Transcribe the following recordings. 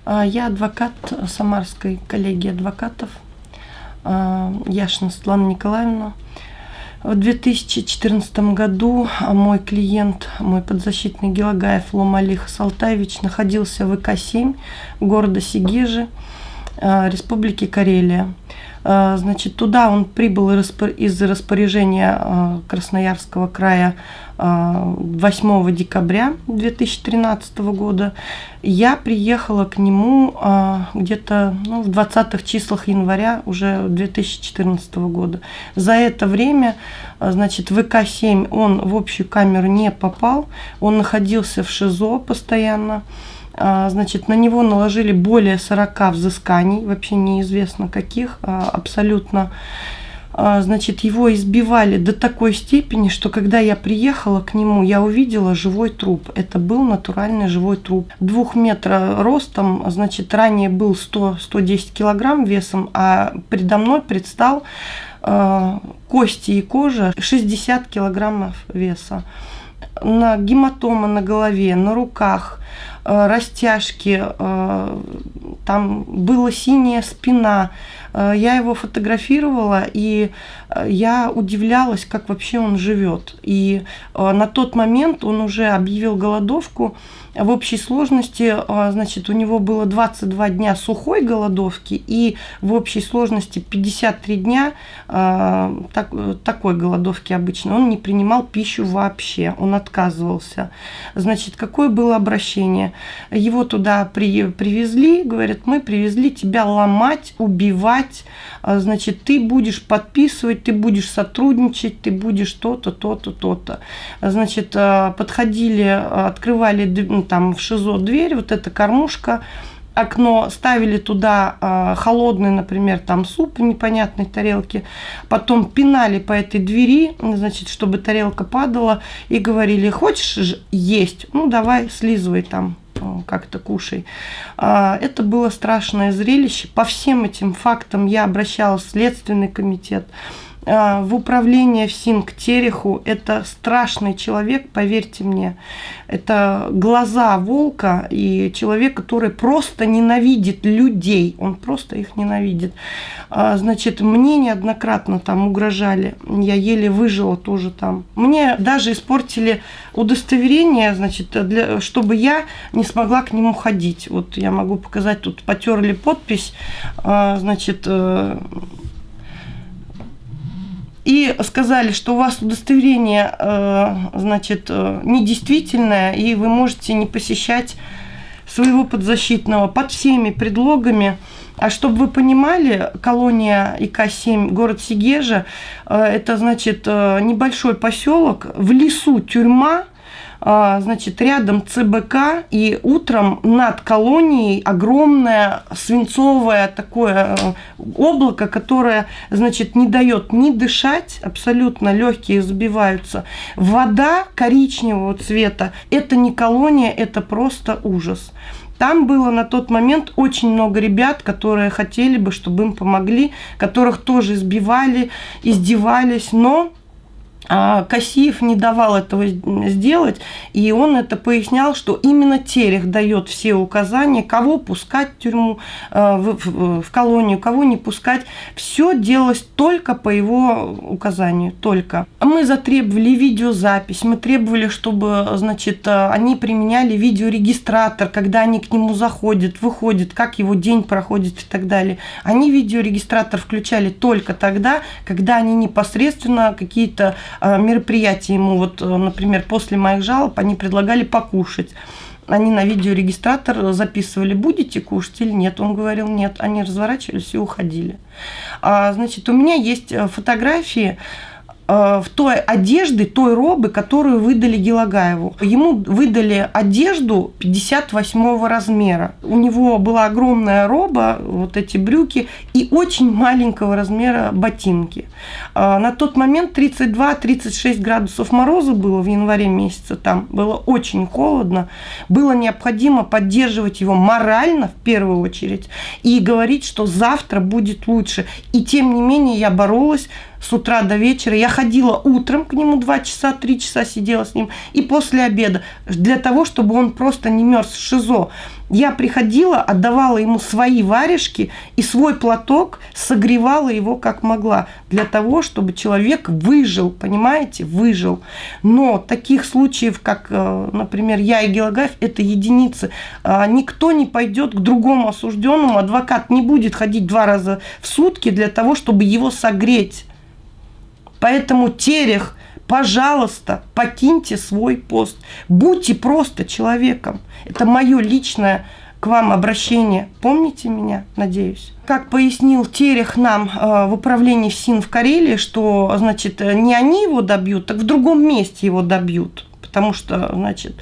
Я адвокат Самарской коллегии адвокатов Яшина Светлана Николаевна. В 2014 году мой клиент, мой подзащитный Гелагаев Ломалих Салтаевич находился в ИК-7 города Сегежи, Республики Карелия. Значит, туда он прибыл из распоряжения Красноярского края 8 декабря 2013 года. Я приехала к нему где-то в 20-х числах января уже 2014 года. За это время, значит, в ИК-7 он в общую камеру не попал, он находился в ШИЗО постоянно. Значит, на него наложили более 40 взысканий, вообще неизвестно каких, абсолютно. Значит, его избивали до такой степени, что когда я приехала к нему, я увидела живой труп. Это был натуральный живой труп. 2 метра ростом, значит, ранее был 100-110 килограмм весом, а передо мной предстал кости и кожа 60 килограммов веса. Гематома на голове, на руках, растяжки, там была синяя спина. Я его фотографировала, и я удивлялась, как вообще он живет. И на тот момент он уже объявил голодовку. В общей сложности, значит, у него было 22 дня сухой голодовки и в общей сложности 53 дня такой голодовки обычно. Он не принимал пищу вообще, он отказывался. Значит, какое было обращение? Его туда привезли, говорят, мы привезли тебя ломать, убивать, значит, ты будешь подписывать, ты будешь сотрудничать, ты будешь то-то, то-то, то-то. Значит, подходили, открывали там в ШИЗО дверь, вот эта кормушка, окно, ставили туда холодный, например, там суп в непонятной тарелке, потом пинали по этой двери, значит, чтобы тарелка падала, и говорили, хочешь есть? Ну, давай, слизывай там, как-то кушай. Это было страшное зрелище. По всем этим фактам я обращалась в Следственный комитет, в управление в СИН к Тереху. Это страшный человек, поверьте мне. Это глаза волка и человек, который просто ненавидит людей. Он просто их ненавидит. Значит, мне неоднократно там угрожали. Я еле выжила тоже там. Мне даже испортили удостоверение, значит, чтобы я не смогла к нему ходить. Вот я могу показать, тут потерли подпись, значит, и сказали, что у вас удостоверение, значит, недействительное, и вы можете не посещать своего подзащитного под всеми предлогами. А чтобы вы понимали, колония ИК-7, город Сегежа, это, значит, небольшой поселок, в лесу тюрьма, значит, рядом ЦБК, и утром над колонией огромное свинцовое такое облако, которое, значит, не дает ни дышать, абсолютно легкие забиваются. Вода коричневого цвета, это не колония, это просто ужас. Там было на тот момент очень много ребят, которые хотели бы, чтобы им помогли, которых тоже избивали, издевались, но Касиев не давал этого сделать, и он это пояснял, что именно Терех дает все указания, кого пускать в тюрьму, в колонию, кого не пускать. Все делалось только по его указанию, только. Мы затребовали видеозапись, мы требовали, чтобы, значит, они применяли видеорегистратор, когда они к нему заходят, выходят, как его день проходит и так далее. Они видеорегистратор включали только тогда, когда они непосредственно какие-то мероприятия ему, вот, например, после моих жалоб они предлагали покушать. Они на видеорегистратор записывали, будете кушать или нет. Он говорил нет. Они разворачивались и уходили. Значит, у меня есть фотографии в той одежды, той робы, которую выдали Гелагаеву. Ему выдали одежду 58 размера. У него была огромная роба, вот эти брюки, и очень маленького размера ботинки. На тот момент 32-36 градусов мороза было в январе месяце, там было очень холодно. Было необходимо поддерживать его морально, в первую очередь, и говорить, что завтра будет лучше. И тем не менее я боролась с утра до вечера. Я ходила утром к нему 2 часа, 3 часа сидела с ним, и после обеда, для того, чтобы он просто не мерз в ШИЗО. Я приходила, отдавала ему свои варежки и свой платок, согревала его как могла, для того, чтобы человек выжил, понимаете, выжил. Но таких случаев, как, например, я и Гелагаев, это единицы. Никто не пойдет к другому осужденному, адвокат не будет ходить 2 раза в сутки для того, чтобы его согреть. Поэтому Терех, пожалуйста, покиньте свой пост. Будьте просто человеком. Это мое личное к вам обращение. Помните меня, надеюсь. Как пояснил Терех нам в управлении ФСИН в Карелии, что, значит, не они его добьют, так в другом месте его добьют. Потому что, значит,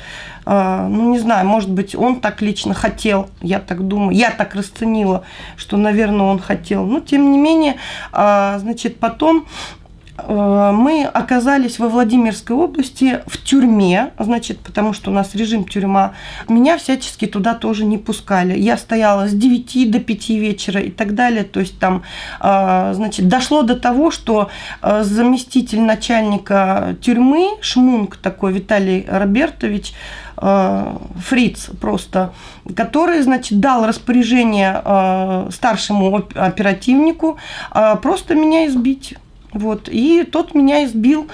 ну, не знаю, может быть, он так лично хотел, я так думаю, я так расценила, что, наверное, он хотел. Но, тем не менее, значит, потом мы оказались во Владимирской области в тюрьме, значит, потому что у нас режим тюрьма. Меня всячески туда тоже не пускали. Я стояла с 9 до 5 вечера и так далее. То есть там, значит, дошло до того, что заместитель начальника тюрьмы, Шмунг такой, Виталий Робертович, фриц просто, который, значит, дал распоряжение старшему оперативнику просто меня избить. Вот, и тот меня избил.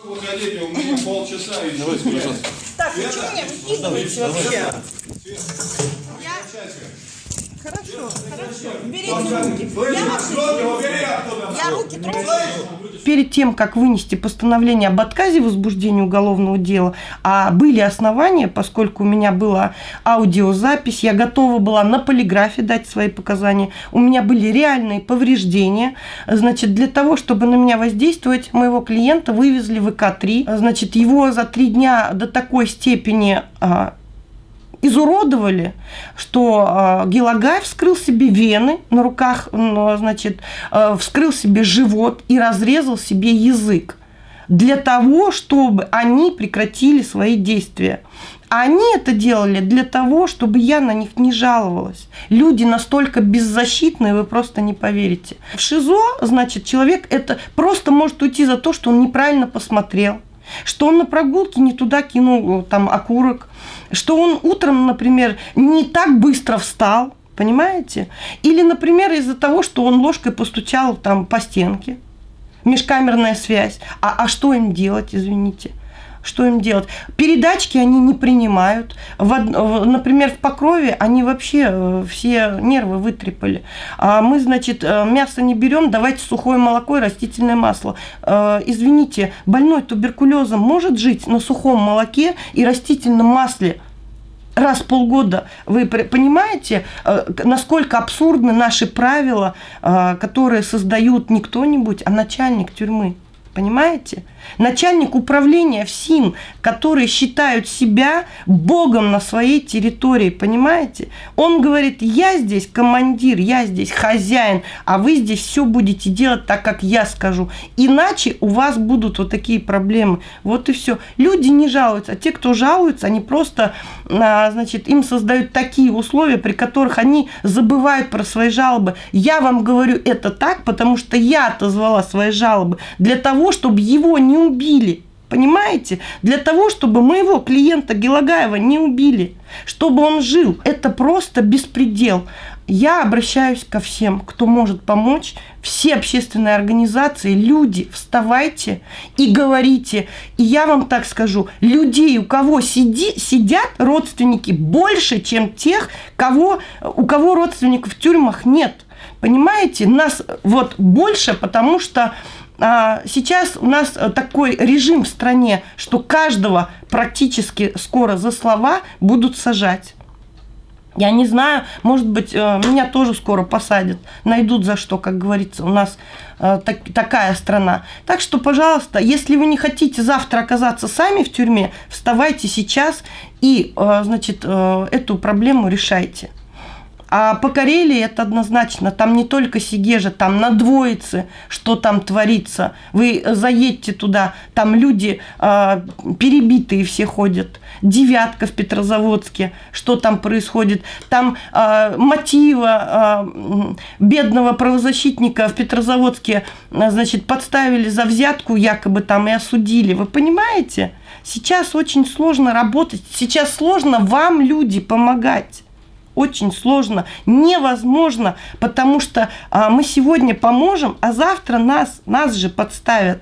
Выходите, у меня полчаса еще. Давайте, пожалуйста. Так, вы что меня выкидываете вообще? Хорошо. Берите руки. Я руки трогаю. Перед тем, как вынести постановление об отказе в возбуждении уголовного дела, а были основания, поскольку у меня была аудиозапись, я готова была на полиграфе дать свои показания, у меня были реальные повреждения, значит, для того, чтобы на меня воздействовать, моего клиента вывезли в ИК-3, значит, его за 3 дня до такой степени изуродовали, что Гелагаев вскрыл себе вены на руках, значит, вскрыл себе живот и разрезал себе язык для того, чтобы они прекратили свои действия. А они это делали для того, чтобы я на них не жаловалась. Люди настолько беззащитные, вы просто не поверите. В ШИЗО, значит, человек это просто может уйти за то, что он неправильно посмотрел, что он на прогулке не туда кинул там окурок, что он утром, например, не так быстро встал, понимаете? Или, например, из-за того, что он ложкой постучал там по стенке. Межкамерная связь. А что им делать, извините? Что им делать? Передачки они не принимают. Например, в Покрове они вообще все нервы вытрепали. А мы, значит, мясо не берем, давайте сухое молоко и растительное масло. Извините, больной туберкулезом может жить на сухом молоке и растительном масле раз в полгода? Вы понимаете, насколько абсурдны наши правила, которые создают не кто-нибудь, а начальник тюрьмы? Понимаете? Начальник управления ФСИН, которые считают себя богом на своей территории, понимаете? Он говорит, я здесь командир, я здесь хозяин, а вы здесь все будете делать так, как я скажу. Иначе у вас будут вот такие проблемы. Вот и все. Люди не жалуются, а те, кто жалуются, они просто, значит, им создают такие условия, при которых они забывают про свои жалобы. Я вам говорю это так, потому что я отозвала свои жалобы для того, чтобы его не убили, понимаете? Для того, чтобы моего клиента Гелагаева не убили, чтобы он жил. Это просто беспредел. Я обращаюсь ко всем, кто может помочь. Все общественные организации, люди, вставайте и говорите. И я вам так скажу, людей, у кого сидят родственники, больше, чем тех, у кого родственников в тюрьмах нет. Понимаете? Нас вот больше, потому что сейчас у нас такой режим в стране, что каждого практически скоро за слова будут сажать. Я не знаю, может быть, меня тоже скоро посадят, найдут за что, как говорится, у нас такая страна. Так что, пожалуйста, если вы не хотите завтра оказаться сами в тюрьме, вставайте сейчас и, значит, эту проблему решайте. А по Карелии это однозначно. Там не только Сегежа, там на Двоице, что там творится. Вы заедьте туда, там люди перебитые все ходят. Девятка в Петрозаводске, что там происходит. Там мотива бедного правозащитника в Петрозаводске, значит, подставили за взятку якобы там и осудили. Вы понимаете? Сейчас очень сложно работать. Сейчас сложно вам, люди, помогать. Очень сложно, невозможно, потому что мы сегодня поможем, а завтра нас же подставят.